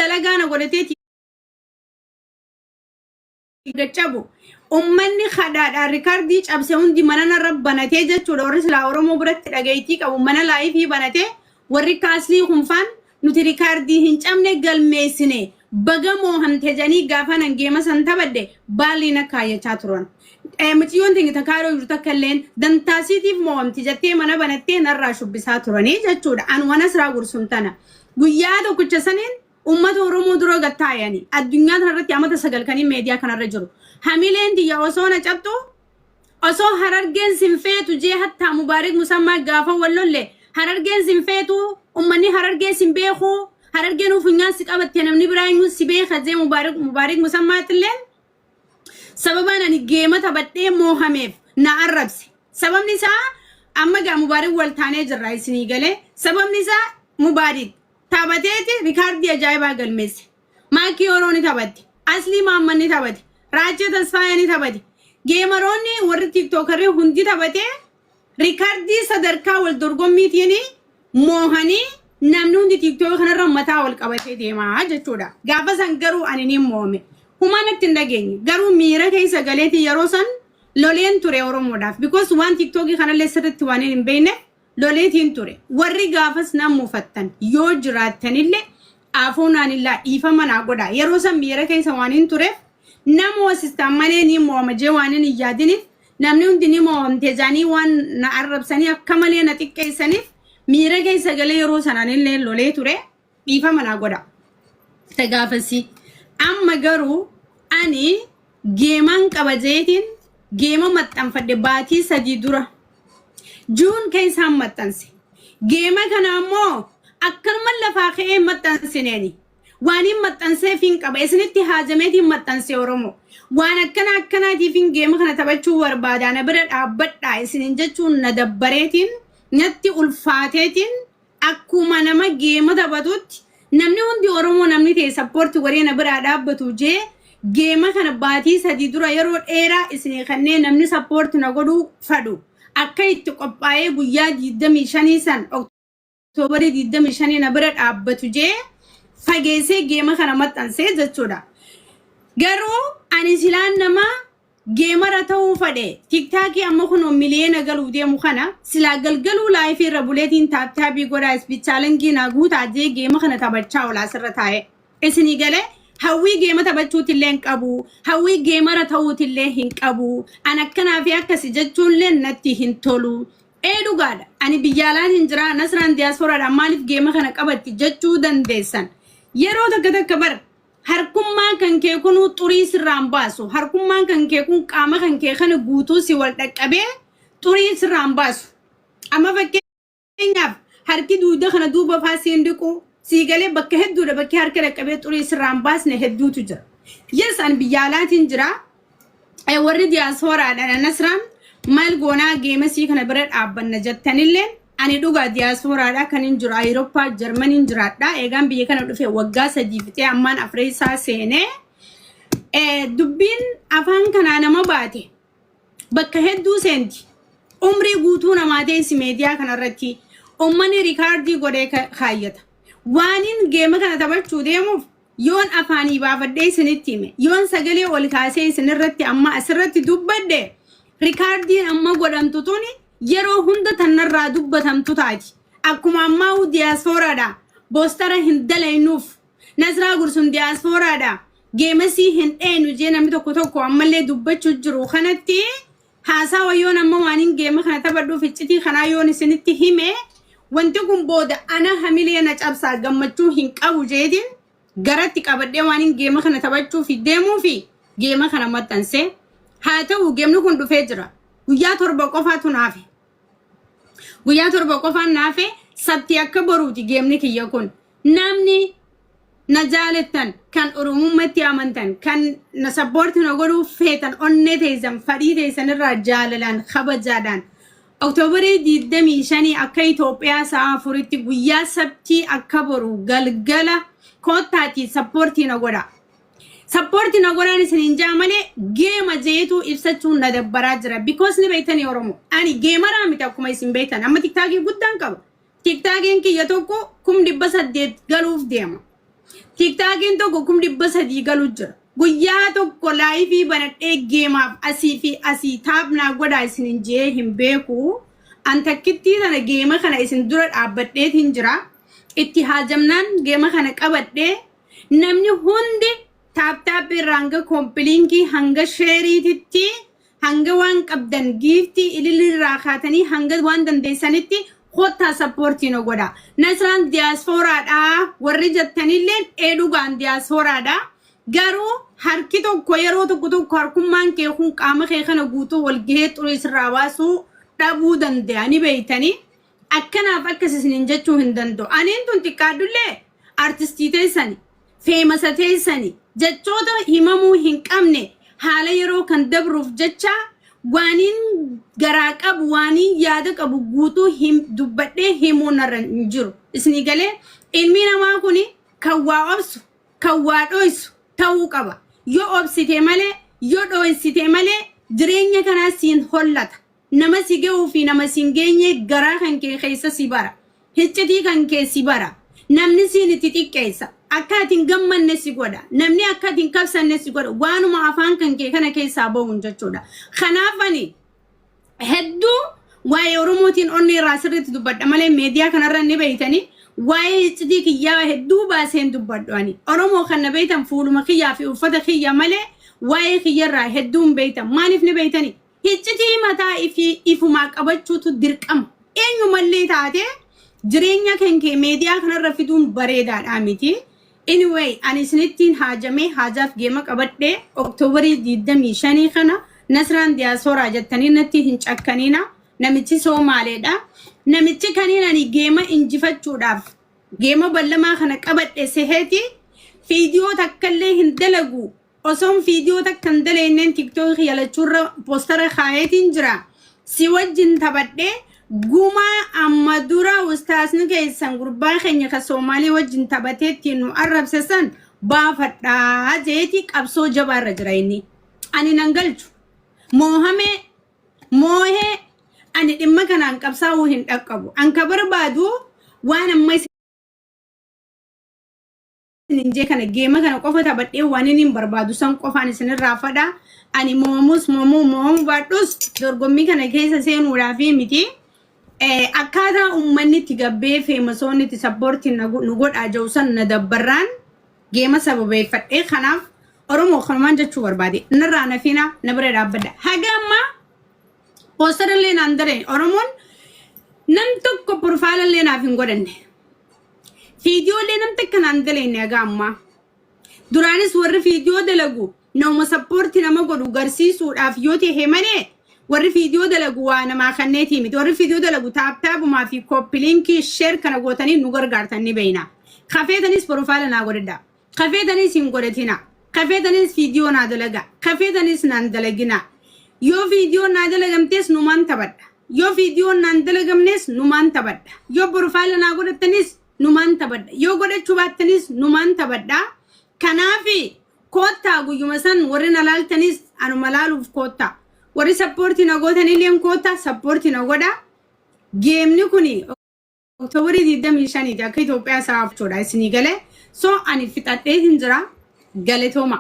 dalagaana godhateeti gachabu ummanni khadaadha rikardii cabse hundi manana rabbanatee jechuudha warri silaa oromoo biratti dhagayitii qabu mana laayifii banatee warri kaaslii kunfaan nuti rikardii hin cabne galmeessine bagamoo hantejanii gaafa nan geema san tabadde baaliina kaayachaa turan mutiyoon tingi takaaroo jirtu akkalleen dantaasiitiif mo'amti jettee mana banattee narraa shubbisaa turanii jechuudha an wana siraa gursun tana guyyaa tokkicha saniin ummata oromoo dura gattaayanii addunyaa kanarratti amata sagalkanii meediyaa kanarra jiru hamileen tiyya osoo na cabtu osoo harargeen sinfeetu jee hattaa mubaarik musammaa gaafa wallolle harargeen sinfeetu ummanni harargee sinbeekuu harargeen ufunyaan si qabatte namni biraayuu si beeka jee mubaarik musammaatilleen sababaan ani geema taphadhee moohameef na arrabse sababni isaa amma gaa mubaarik wal taanee jirra isinii galee sababni isaa mubaarik taphateeti rikardii ajaa'ibaa galmeesse maakii orooni taphate aslii maammanni taphate raajee tasfaayanii taphate geemaroonni warri tiktookarii hundi taphatee rikardii sadarkaa wal dorgommiitiin moohanii namni hundi tiktooka kanarra mataa wal qabatee deemaa jechuudha gaafa san garuu ani ni moome humanatti hin dhageenye garuu miira keessa galeeti yeroo san loleen ture oromoodhaaf because waan tiktookii kanallee sirriitti waan hin beekne loleetiin ture warri gaafas nan muufattan yoo jiraattanillee afuunaanillaa dhiifama naa godha yeroo san miira keessa waan hin tureef nama wasistaan malee ni mooma jee waan hin yaadiniif namni hundi ni moomte jaanii waan na arrabsanii akka malee na xiqqeessaniif miira keessa galee yeroo sanaanillee lolee ture dhiifama naa godha tagaafasi amma garuu ani geeman qabajeetiin geema maxxanfadhe baatii 3 dura juun keessaan maxxanse geema kana ammoo akkanuma lafaa ka'ee maxxansineeni waan hin maxxanseefiin qaba isinitti haajameetiin maxxanse oromoo waan akkanaatiifin geema kana taphachuu barbaadaa na bira dhaabbadhaa isinin jechuun na dabbareetiin natti ulfaateetiin akkuma nama geema taphatutti namni hundi oromoo namni ta'e sappoorti waree na bira dhaabbatu jee geema kana baatii 3 dura yeroo dheeraa isinii kanneen namni sappoorti na godhuu fadhu akka itti qophaa'ee guyyaa 25 san Oktoobarii 25 na bira dhaabbatu jee fageessee geema kana maxxansee jechuudha garuu ani silaan nama geemara ta'uu fadhe tiktaakii amma kun miliyoona galuu deemu kana silaa galgaluu laayifii irra buleetiin taaptaabii godhaa ispichaalengii naa guutaa jee geema kana taphachaa olaa sirra taa'e isinii galee hawwii geema taphachuutillee hin qabu hawwii geemara ta'uutillee hin qabu an akkanaa fi akkasi jechuunlee natti hin tolu dhugaadha ani biyyaalaan hin jira nasraan diyaasporaadha maaliif geema kana qabatti jechuu dandeessan yeroo takka bar harkummaan kan kee kun xurii sirraan baasu harkummaan kan kee kun qaama kan kee kana guutuu si wal dhaqqabee xurii sirraan baasu amma fakkeenyaaf harki duuda kana duuba faasiin dhiqu siigalee bakka hedduudha bakki harka dhaqqabee xurii sirraan baasne hedduutu jira yes an biyyaalaatiin jira warri diyaasporaadha nasraan maal goonaa geemasii kana bira dhaabbanna jettanillee ani dhugaa diyaasporaadha kan hin jiru Awurooppaa Jarmaniin jiraadha eegaan biyya kana dhufe waggaa 3 fixee ammaan afreessaa seenee dubbiin afaan kanaa nama baate bakka hedduu seenti umrii guutuu namaa ta'e meediyaa kanarratti ummanni rikardii godhee kaayyata waanin geema kana taphachuu deemuuf yoon afaanii baafadhee isinitti hime yoon sagalee ol kaasee isinirratti amma asirratti dubbadde rikardiin amma godhamtu tuni yeroo hunda tanarraa dubbatamtu taati akkuma ammaa diyaasporaadha boostara hin dalaynuuf nasraa gursun diyaasporaadha geemasii hin dheenu jee namni tokko ammallee dubbachuu jiru kanatti haasaa wayyoon amma waanin geema kana taphadhuuf iccitii kanaa yoon isinitti hime wanti kun booda ana hamilee na cabsaa gammachuu hin qabu jeetiin garatti qabadhee waanin geema kana taphachuu fi deemuu fi geema kana maxxanse haa ta'u geemni kun dhufee jira guyyaa 7 qofaatu naafe guyyaa 7 qofaan naafe sabti akka boruuti geemni kiyya kun namni na jaalattan kan oromummaatti amantan kan na sappoorti na godhuu feetan onnee teessan fadhii teessan irraa jaalalaan kabajaadhaan Oktoobarii 25 akka Itoophiyaa sa'a 4tti guyyaa sabtii akka boru galgala kootaati sappoorti na godha sappoorti na godhaan isiniin jaamale geema jeetu ibsachuun na dabbaraa jira because ni beeytanii oromoo ani geemaraa miti akkuma isin beeytan amma tiktaakii guddaan qaba tiktaakiin kiyya tokko 1800 galuuf deema TikTokin tokko 300 galu jira. Guyyaa tokko live banadhee geemaaf asii fi asii taapnaa godhaa isin jee hin beeku. Anta kittii sana geema kana isin dura dhaabbadheetiin jira. Itti haajamnaan geema kana qabadhee namni hundi taap irraa hanga kompiiliinkii hanga sheeriititti hanga waan qabdan giiftii ililirraa kaatanii hanga waan dandeessanitti kottaa sappoortiin godha. Nasraan diyaaspooraadhaa warri jettanillee dhugaan diyaaspooraadhaa. Garuu harki tokko yeroo tokko harkummaan kee kun qaama kee kana guutuu wal gahee xurii sirraa baasuu dhabuu danda'anii beeytanii akkanaaf akkasisin jechuu hin danda'u. Aniin tun xiqqaadullee artistii teessani feemasa teessani jechoota himamuu hin qabne haala yeroo kan dabruuf jecha waaniin garaa qabu waaniin yaada qabu guutuu dubbadhee himuun irra hin jiru. Isinii galee ilmi namaa kuni kan waa obsu kan waa dhoysu ta'uu qaba. Yoo obsite malee yoo dhoysite malee jireenya kanaa siin hollata. Nama si ga'uu fi nama siin geenye garaa kan kee keessa si bara. Hiccitii kan kee si bara. Namni siin itti xiqqeessa. Akka atiin gammanne si godha. Namni akka atiin qabsanne si godha. Waanuma afaan kan kee kana keessaa bahuun jechuudha. Kanaaf ani hedduu waa'ee Oromootiin onni irraa sirriitti dubbadha malee meediyaa kanarra ni beeytanii. Waa'ee hiccitii kiyyaa hedduu baaseen dubbadhu ani. Oromoo kan na beeytan fuuluma kiyyaa fi uffata kiyya malee waa'ee kiyyarraa hedduun beeytan. Maaliif ni beeytanii? Hiccitii mataa ifumaa qabachuutu dirqama. Eenyumallee taate jireenya kan kee meediyaa kanarra fiduun bareedaadha miti. Anyway, ani isinittiin haajamee haajaaf geema qabadhee Oktoobarii 25 kana Nasraan Diyaaspooraa jettanii natti hin cakkaniina. Namichi Soomaaleedha. Namichi kaniin ani geema injifachuudhaaf geema ballamaa kana qabadhe seheeti viidiyoo takkallee hin dalagu. Osoon viidiyoo takka hin dalayneen TikTok yalachuurra poostara kaayetiin jira. Si wajjin taphadhee gumaa amma dura ustaasni keessan gurbaa keenya ka Soomaalii wajjin taphateetti nu arrabsesan baafadhaa jeeti qabsoo jabaarra jira inni. Ani nan galchu. Moohee ani dhimma kanaan qabsaa'uu hin dhaqqabu. Anka barbaadu waan amma isin kana geema kana qofa taphadhee waan inni hin barbaadu san qofaan isinirraa fadha. Ani moomuu baadhus dorgommii kana keessa seenuudhaaf miti. Akkaataa uummanni itti gabbee feemasoonni itti sappoortiin nu godhaa jiru san na dabbarraan geema sababeeffadhee kanaaf Oromoo kanumaan jechuu barbaade. Narraa nafiina na bira dhaabbadha. Haga ammaa poostarallee naan dareen Oromoon nam tokko porofaalallee naaf hin godhanne. Viidiyoolee nam takka naan daleenne haga ammaa. Duraanis warri viidiyoo dalagu nama sappoortii nama godhu garsiisuudhaaf yoo ta'e malee warri viidiyoo dalagu waa namaa kanneetii miti. Warri viidiyoo dalagu taaptaabumaa fi koppiliinkii sheer kana gootanii nu gargaartan ni beeyna. Kafeetanis porofaala naa godhadha. Kafeetanis hin godhatina. Kafeetanis viidiyoo naa dalaga. Kafeetanis naan dalagina. Yoo viidiyoo naa dalagamtes numaan taphadha. Yoo viidiyoo naan dalagamnes numaan taphadha. Yoo porofaala naa godhatanis numaan taphadha. Yoo godhachuu baattanis numaan taphadha. Kanaafi koottaa guyyuma san warri na laaltanis anuma laaluuf koottaa. Warri sappoortii na gootanillee koottaa sappoortii na godha. Geemni kuni Oktoobarii 25 akka Itoophiyaa sa'a afchoodha isinii galee. So ani fixadhee hin jira galetooma.